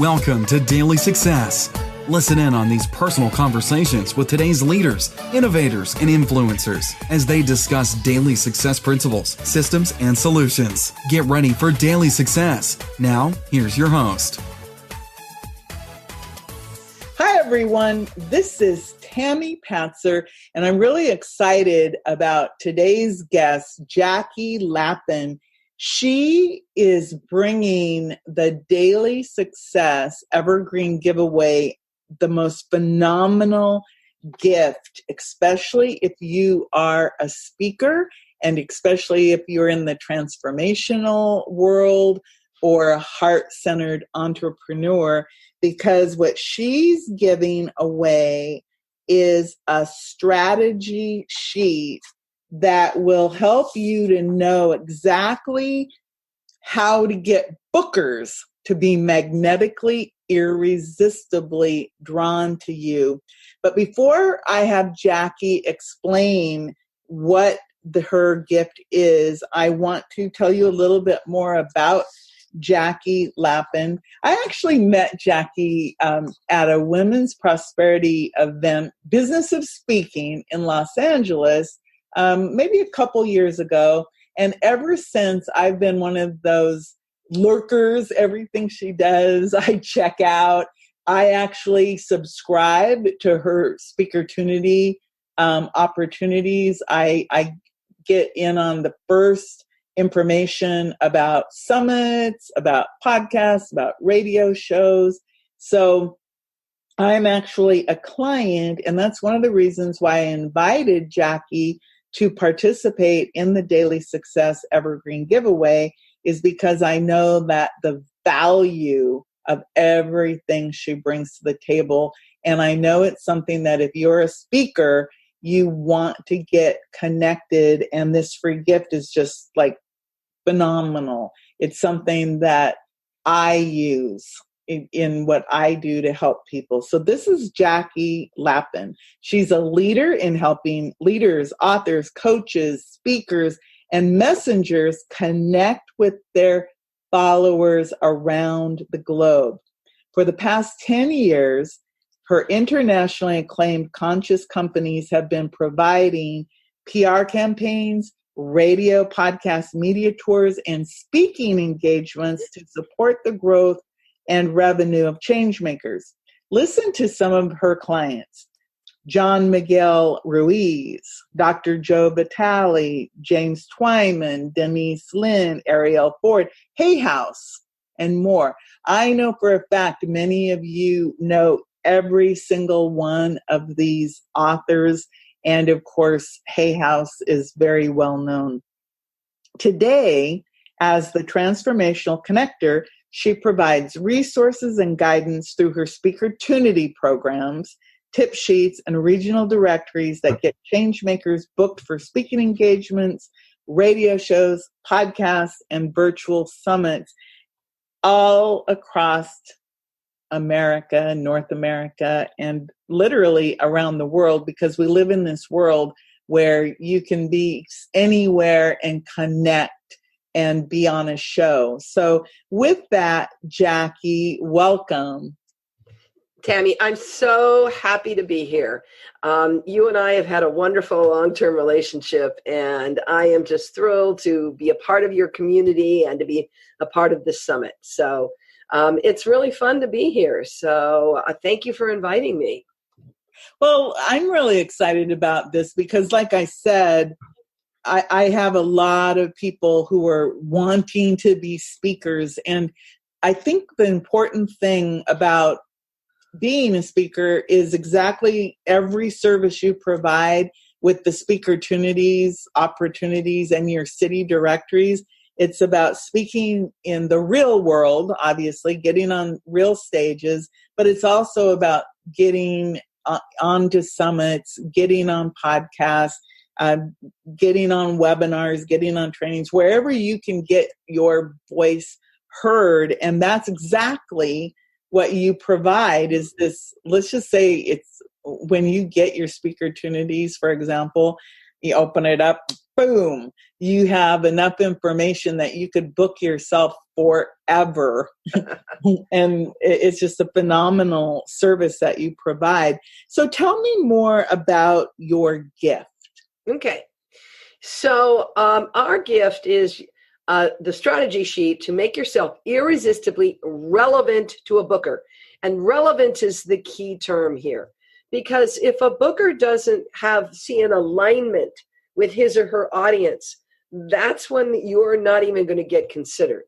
Welcome to Daily Success. Listen in on these personal conversations with today's leaders, innovators, and influencers as they discuss daily success principles, systems, and solutions. Get ready for Daily Success. Now, here's your host. Hi, everyone. This is Tammy Patzer, and I'm really excited about today's guest, Jackie Lapin. She is bringing the Daily Success Evergreen giveaway, the most phenomenal gift, especially if you are a speaker and especially if you're in the transformational world or a heart-centered entrepreneur, because what she's giving away is a strategy sheet that will help you to know exactly how to get bookers to be magnetically, irresistibly drawn to you. But before I have Jackie explain what her gift is, I want to tell you a little bit more about Jackie Lapin. I actually met Jackie at a women's prosperity event, Business of Speaking in Los Angeles, maybe a couple years ago. And ever since, I've been one of those lurkers. Everything she does, I check out. I actually subscribe to her SpeakerTunity opportunities. I get in on the first information about summits, about podcasts, about radio shows. So I'm actually a client, and that's one of the reasons why I invited Jackie to participate in the Daily Success Evergreen giveaway, is because I know that the value of everything she brings to the table. And I know it's something that if you're a speaker, you want to get connected, and this free gift is just like phenomenal. It's something that I use in what I do to help people. So this is Jackie Lapin. She's a leader in helping leaders, authors, coaches, speakers, and messengers connect with their followers around the globe. For the past 10 years, her internationally acclaimed conscious companies have been providing PR campaigns, radio, podcast, media tours, and speaking engagements to support the growth and revenue of changemakers. Listen to some of her clients: Don Miguel Ruiz, Dr. Joe Vitale, James Twyman, Denise Linn, Arielle Ford, Hay House, and more. I know for a fact many of you know every single one of these authors, and of course, Hay House is very well known. Today, as the Transformational Connector, she provides resources and guidance through her SpeakerTunity programs, tip sheets, and regional directories that get changemakers booked for speaking engagements, radio shows, podcasts, and virtual summits all across America, North America, and literally around the world, because we live in this world where you can be anywhere and connect and be on a show. So with that, Jackie, welcome. Tammy, I'm so happy to be here. You and I have had a wonderful long-term relationship, and I am just thrilled to be a part of your community and to be a part of this summit. So it's really fun to be here. So thank you for inviting me. Well, I'm really excited about this because, like I said, I have a lot of people who are wanting to be speakers. And I think the important thing about being a speaker is exactly every service you provide with the SpeakerTunities, opportunities, and your city directories. It's about speaking in the real world, obviously, getting on real stages, but it's also about getting onto summits, getting on podcasts, getting on webinars, getting on trainings, wherever you can get your voice heard. And that's exactly what you provide is this. Let's just say it's when you get your SpeakerTunities, for example, You open it up, boom, you have enough information that you could book yourself forever. And it's just a phenomenal service that you provide. So tell me more about your gift. Okay. So our gift is the strategy sheet to make yourself irresistibly relevant to a booker. And relevant is the key term here. Because if a booker doesn't see an alignment with his or her audience, that's when you're not even going to get considered.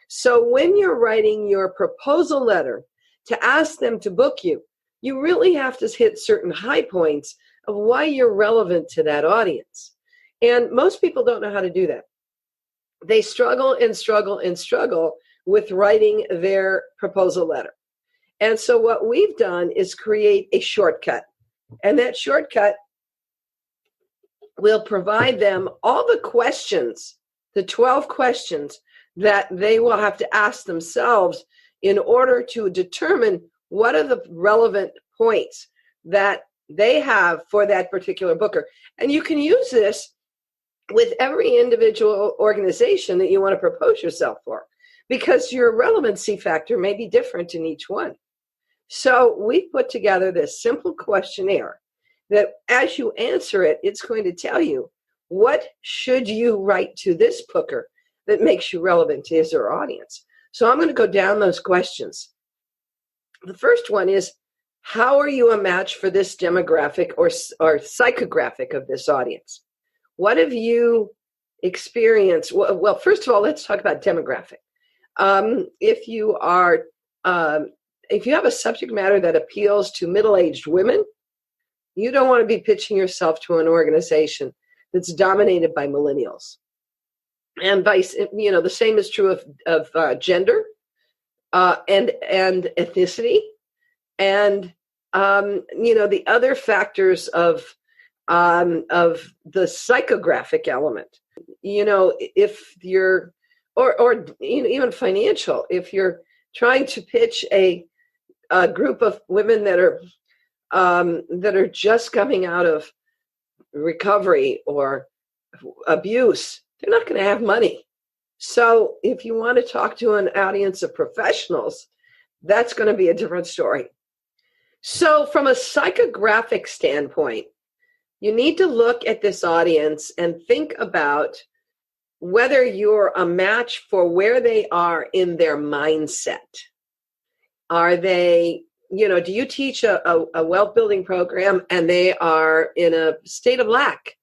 So when you're writing your proposal letter to ask them to book you, you really have to hit certain high points of why you're relevant to that audience. And most people don't know how to do that. They struggle and struggle and struggle with writing their proposal letter. And so what we've done is create a shortcut. And that shortcut will provide them all the questions, the 12 questions that they will have to ask themselves in order to determine what are the relevant points that they have for that particular booker. And you can use this with every individual organization that you want to propose yourself for, because your relevancy factor may be different in each one. So we put together this simple questionnaire that as you answer it, it's going to tell you what should you write to this booker that makes you relevant to his or her audience. So I'm going to go down those questions. The first one is, how are you a match for this demographic or psychographic of this audience? What have you experienced? Well, first of all, let's talk about demographic. If you have a subject matter that appeals to middle-aged women, you don't want to be pitching yourself to an organization that's dominated by millennials. And the same is true of gender and ethnicity, and the other factors of the psychographic element. If you're or even financial, if you're trying to pitch a group of women that are just coming out of recovery or abuse, they're not going to have money. So if you want to talk to an audience of professionals, that's going to be a different story. So from a psychographic standpoint, you need to look at this audience and think about whether you're a match for where they are in their mindset. Are they, do you teach a wealth building program and they are in a state of lack?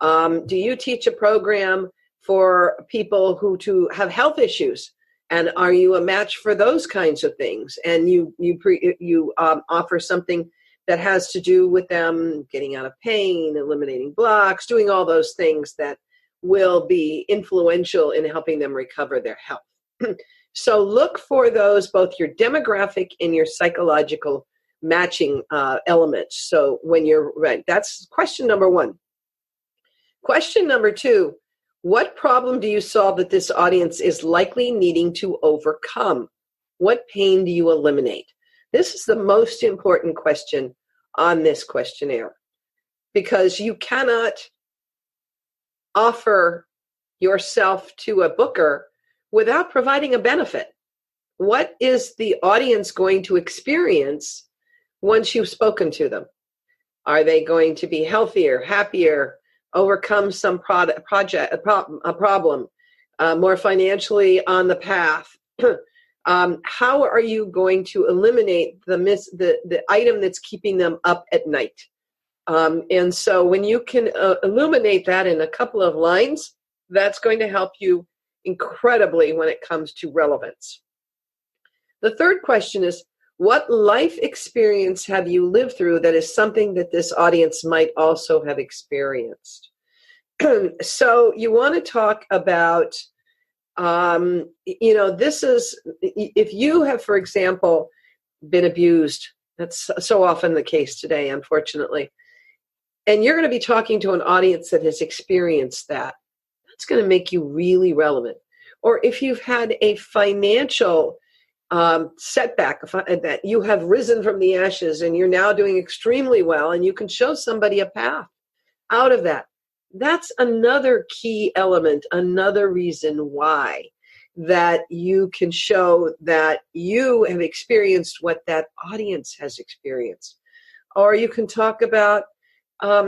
Do you teach a program for people who have health issues? And are you a match for those kinds of things? And you offer something that has to do with them getting out of pain, eliminating blocks, doing all those things that will be influential in helping them recover their health. So look for those, both your demographic and your psychological matching elements. So when you're right, that's question number one. Question number two, what problem do you solve that this audience is likely needing to overcome? What pain do you eliminate? This is the most important question on this questionnaire, because you cannot offer yourself to a booker without providing a benefit. What is the audience going to experience once you've spoken to them? Are they going to be healthier, happier, overcome some problem, more financially on the path? How are you going to eliminate the item that's keeping them up at night? And so when you can illuminate that in a couple of lines, that's going to help you incredibly when it comes to relevance. The third question is, what life experience have you lived through that is something that this audience might also have experienced? So you want to talk about, this is, if you have, for example, been abused, that's so often the case today, unfortunately, and you're going to be talking to an audience that has experienced that, that's going to make you really relevant. Or if you've had a financial setback, that you have risen from the ashes and you're now doing extremely well, and you can show somebody a path out of that, That's another key element, another reason why that you can show that you have experienced what that audience has experienced. Or you can talk about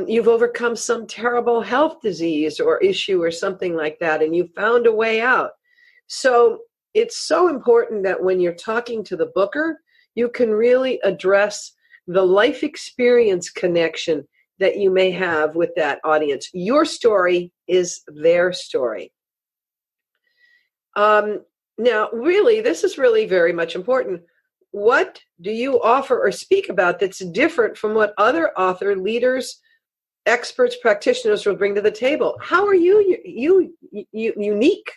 you've overcome some terrible health disease or issue or something like that, and you found a way out. So it's so important that when you're talking to the booker, you can really address the life experience connection that you may have with that audience. Your story is their story. Now, really, this is really very much important. What do you offer or speak about that's different from what other author leaders, experts, practitioners will bring to the table? How are you unique?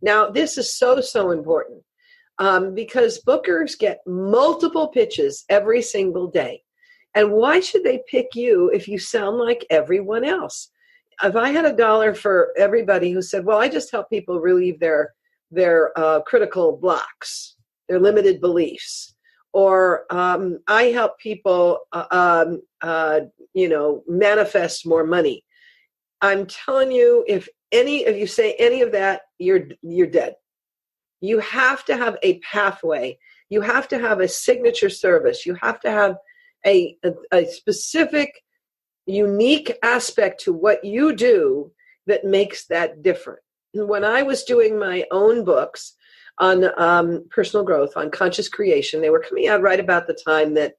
Now, this is so important because bookers get multiple pitches every single day. And why should they pick you if you sound like everyone else? If I had $1 for everybody who said, well, I just help people relieve their critical blocks, their limited beliefs, or I help people, manifest more money. I'm telling you, if you say any of that, you're dead. You have to have a pathway. You have to have a signature service. You have to have a specific, unique aspect to what you do that makes that different. When I was doing my own books on personal growth, on conscious creation, they were coming out right about the time that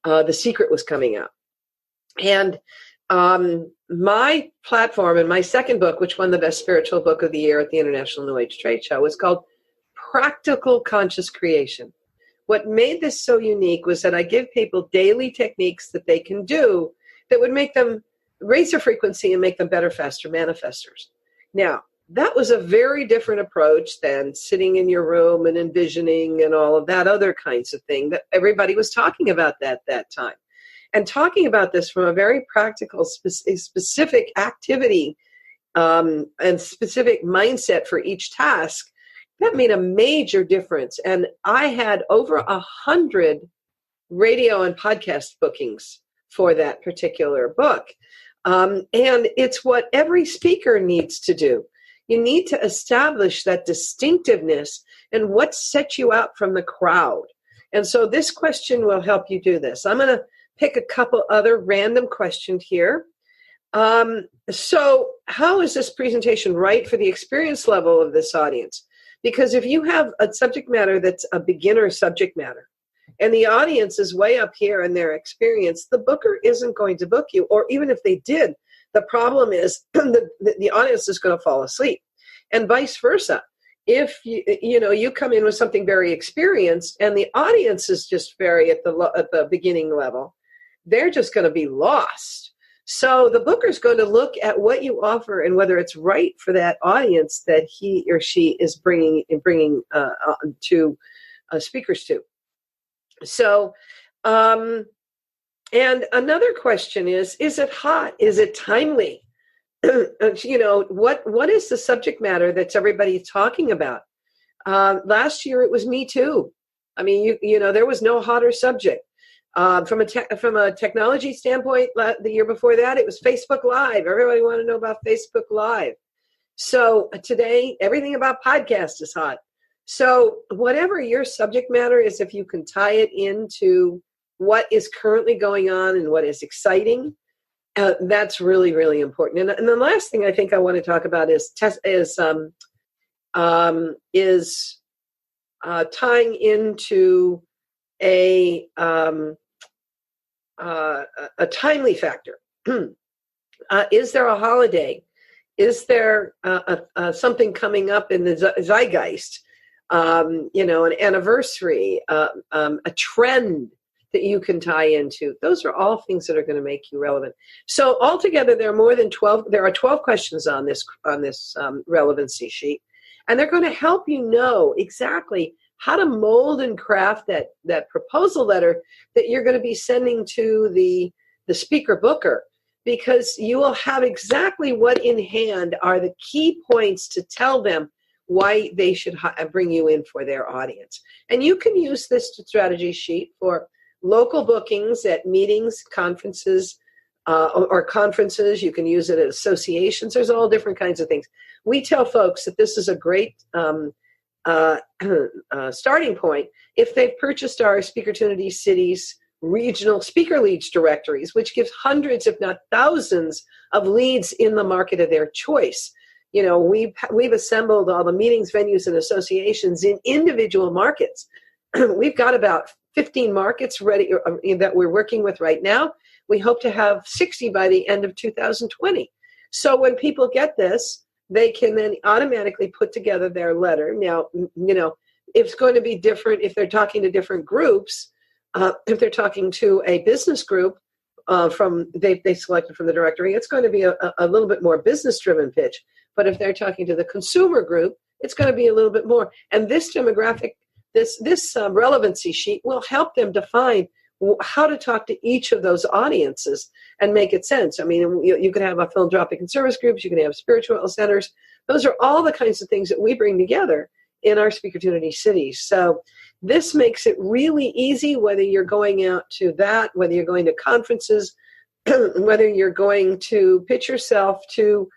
The Secret was coming out. And my platform in my second book, which won the Best Spiritual Book of the Year at the International New Age Trade Show, was called Practical Conscious Creation. What made this so unique was that I give people daily techniques that they can do that would make them raise their frequency and make them better, faster manifestors. Now, that was a very different approach than sitting in your room and envisioning and all of that other kinds of thing that everybody was talking about that time. And talking about this from a very practical, specific activity and specific mindset for each task, that made a major difference. And I had over 100 radio and podcast bookings for that particular book. And it's what every speaker needs to do. You need to establish that distinctiveness and what sets you out from the crowd. And so this question will help you do this. I'm going to pick a couple other random questions here. So how is this presentation right for the experience level of this audience? Because if you have a subject matter that's a beginner subject matter, and the audience is way up here in their experience, the booker isn't going to book you. Or even if they did, the problem is the audience is going to fall asleep. And vice versa. If you come in with something very experienced and the audience is just very at the beginning level, they're just going to be lost. So the booker is going to look at what you offer and whether it's right for that audience that he or she is bringing to speakers to. So, and another question is it hot? Is it timely? What is the subject matter that's everybody talking about? Last year it was Me Too. I mean, there was no hotter subject. From a technology standpoint, the year before that, it was Facebook Live. Everybody wanted to know about Facebook Live. So today, everything about podcasts is hot. So whatever your subject matter is, if you can tie it into what is currently going on and what is exciting, that's really, really important. And the last thing I think I want to talk about is tying into a timely factor. Is there a holiday? Is there something coming up in the zeitgeist? An anniversary, a trend that you can tie into. Those are all things that are going to make you relevant. So altogether, there are 12 questions on this relevancy sheet, and they're going to help you know exactly how to mold and craft that proposal letter that you're going to be sending to the speaker booker, because you will have exactly what in hand are the key points to tell them why they should bring you in for their audience. And you can use this strategy sheet for local bookings at meetings, conferences, or conferences. You can use it at associations. There's all different kinds of things. We tell folks that this is a great starting point if they've purchased our SpeakerTunity Cities regional speaker leads directories, which gives hundreds, if not thousands, of leads in the market of their choice. You know, we've assembled all the meetings, venues, and associations in individual markets. We've got about 15 markets ready that we're working with right now. We hope to have 60 by the end of 2020. So when people get this, they can then automatically put together their letter. Now, you know, it's going to be different if they're talking to different groups. If they're talking to a business group they selected from the directory, it's going to be a little bit more business-driven pitch. But if they're talking to the consumer group, it's going to be a little bit more. And this demographic, this relevancy sheet will help them define how to talk to each of those audiences and make it sense. I mean, you can have a philanthropic and service groups, you can have spiritual centers. Those are all the kinds of things that we bring together in our SpeakerTunity Cities. So this makes it really easy, whether you're going out to that, whether you're going to conferences, whether you're going to pitch yourself to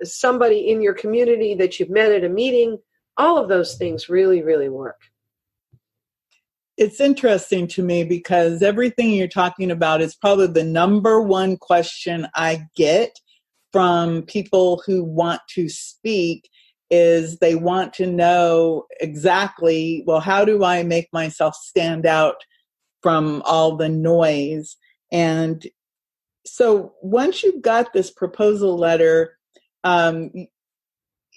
somebody in your community that you've met at a meeting. All of those things really, really work. It's interesting to me because everything you're talking about is probably the number one question I get from people who want to speak is they want to know exactly, well, how do I make myself stand out from all the noise? And so once you've got this proposal letter,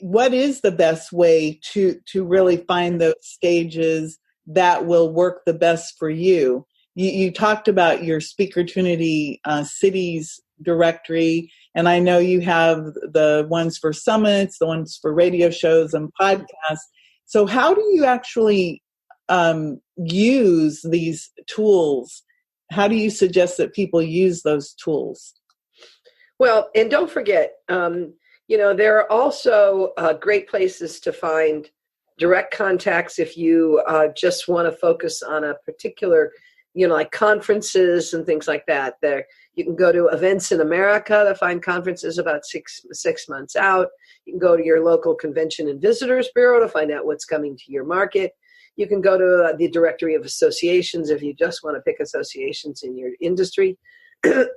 what is the best way to really find those stages that will work the best for you? You talked about your SpeakerTunity Cities directory, and I know you have the ones for summits, the ones for radio shows and podcasts. So how do you actually use these tools? How do you suggest that people use those tools? Well, and don't forget, there are also great places to find direct contacts if you just want to focus on a particular, like conferences and things like that. There, you can go to Events in America to find conferences about six months out. You can go to your local Convention and Visitors Bureau to find out what's coming to your market. You can go to the directory of associations if you just want to pick associations in your industry.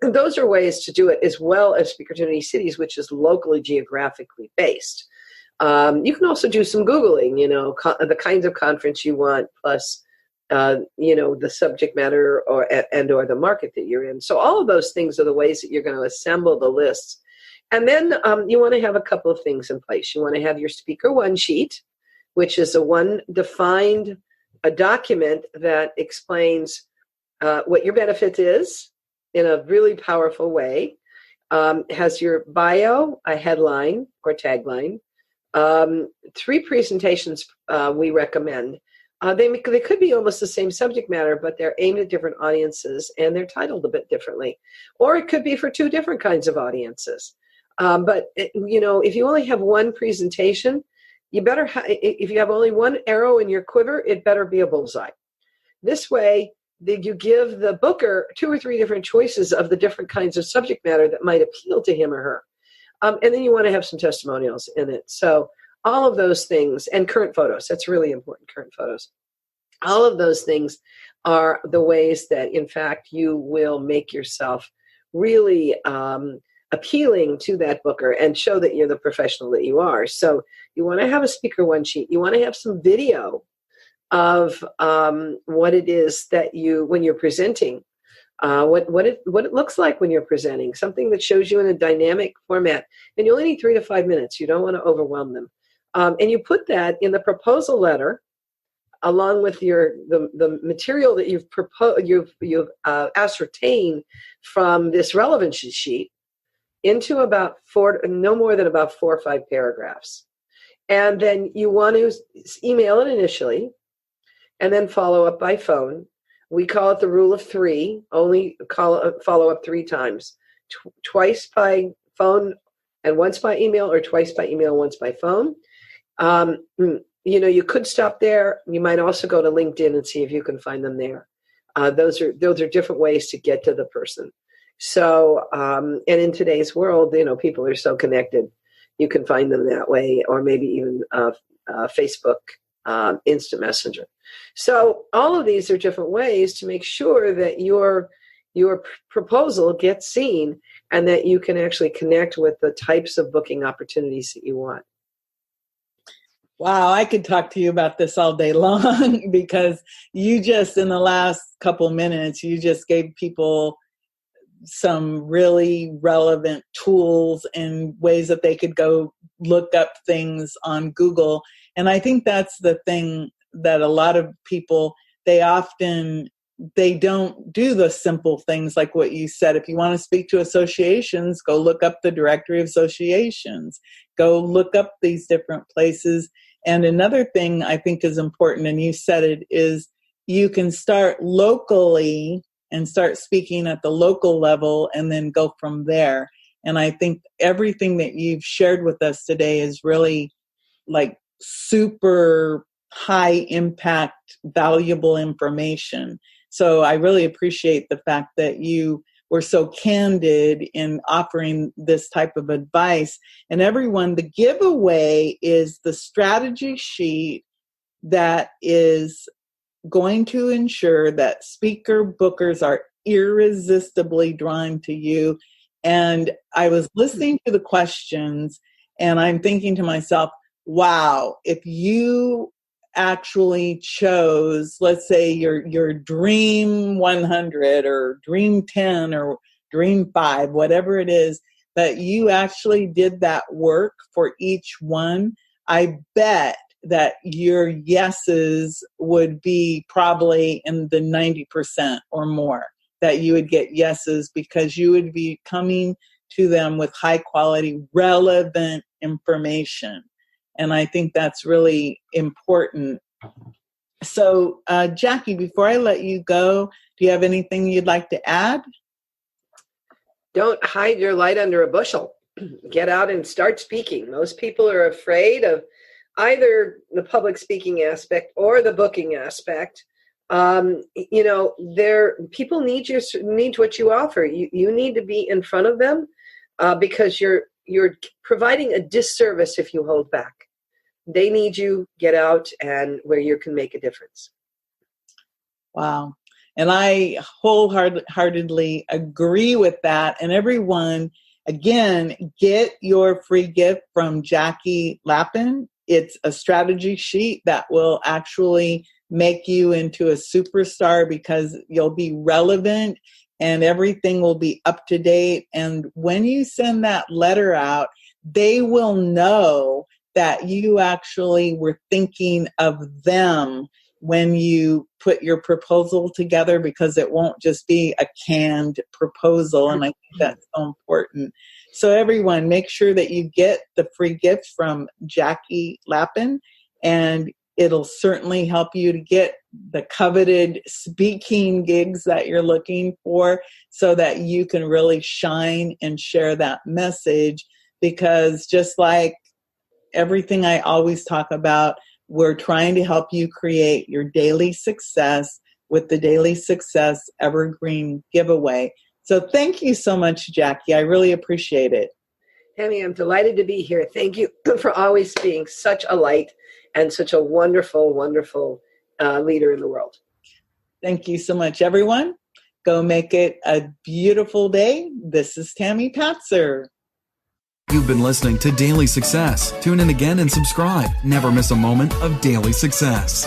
Those are ways to do it, as well as SpeakerTunity Cities, which is locally geographically based. You can also do some Googling, the kinds of conference you want, plus, the subject matter or the market that you're in. So all of those things are the ways that you're going to assemble the lists. And then you want to have a couple of things in place. You want to have your Speaker One sheet, which is a document that explains what your benefit is in a really powerful way. Has your bio, a headline or tagline, 3 presentations we recommend. They could be almost the same subject matter, but they're aimed at different audiences and they're titled a bit differently. Or it could be for 2 different kinds of audiences. If you only have one presentation, you better if you have only one arrow in your quiver, it better be a bullseye. This way, you give the booker 2 or 3 different choices of the different kinds of subject matter that might appeal to him or her. And then you want to have some testimonials in it. So all of those things, and current photos, that's really important, current photos. All of those things are the ways that, in fact, you will make yourself really appealing to that booker and show that you're the professional that you are. So you want to have a Speaker One sheet. You want to have some video of what it is that when you're presenting, what it looks like when you're presenting, something that shows you in a dynamic format. And you only need 3 to 5 minutes. You don't want to overwhelm them. And you put that in the proposal letter along with the material that you've ascertained from this relevancy sheet into about no more than about 4 or 5 paragraphs. And then you want to email it initially and then follow up by phone. We call it the rule of 3, only follow up 3 times, twice by phone and once by email, or twice by email, once by phone. You could stop there. You might also go to LinkedIn and see if you can find them there. Those are different ways to get to the person. So, and in today's world, people are so connected. You can find them that way, or maybe even Facebook Instant Messenger. So all of these are different ways to make sure that your proposal gets seen and that you can actually connect with the types of booking opportunities that you want. Wow, I could talk to you about this all day long because you just, in the last couple minutes, you just gave people some really relevant tools and ways that they could go look up things on Google. And I think that's the thing that a lot of people, they don't do the simple things like what you said. If you want to speak to associations, go look up the directory of associations, go look up these different places. And another thing I think is important, and you said it, is you can start locally and start speaking at the local level and then go from there. And I think everything that you've shared with us today is really like super high impact, valuable information. So I really appreciate the fact that you were so candid in offering this type of advice. And everyone, the giveaway is the strategy sheet that is going to ensure that speaker bookers are irresistibly drawn to you. And I was listening to the questions and I'm thinking to myself, wow, if you actually chose, let's say your dream 100 or dream 10 or dream 5, whatever it is, that you actually did that work for each one, I bet that your yeses would be probably in the 90% or more, that you would get yeses because you would be coming to them with high quality, relevant information. And I think that's really important. So, Jackie, before I let you go, do you have anything you'd like to add? Don't hide your light under a bushel. Get out and start speaking. Most people are afraid of either the public speaking aspect or the booking aspect. People need what you offer. You need to be in front of them because you're providing a disservice if you hold back. They need you. Get out and where you can make a difference. Wow. And I wholeheartedly agree with that. And everyone, again, get your free gift from Jackie Lapin. It's a strategy sheet that will actually make you into a superstar because you'll be relevant and everything will be up to date. And when you send that letter out, they will know that you actually were thinking of them when you put your proposal together, because it won't just be a canned proposal. And I think that's so important. So everyone, make sure that you get the free gift from Jackie Lapin, and it'll certainly help you to get the coveted speaking gigs that you're looking for so that you can really shine and share that message. Because just like everything I always talk about, we're trying to help you create your daily success with the Daily Success Evergreen giveaway. So thank you so much, Jackie. I really appreciate it. Tammy, I'm delighted to be here. Thank you for always being such a light and such a wonderful, wonderful leader in the world. Thank you so much, everyone. Go make it a beautiful day. This is Tammy Patzer. You've been listening to Daily Success. Tune in again and subscribe. Never miss a moment of daily success.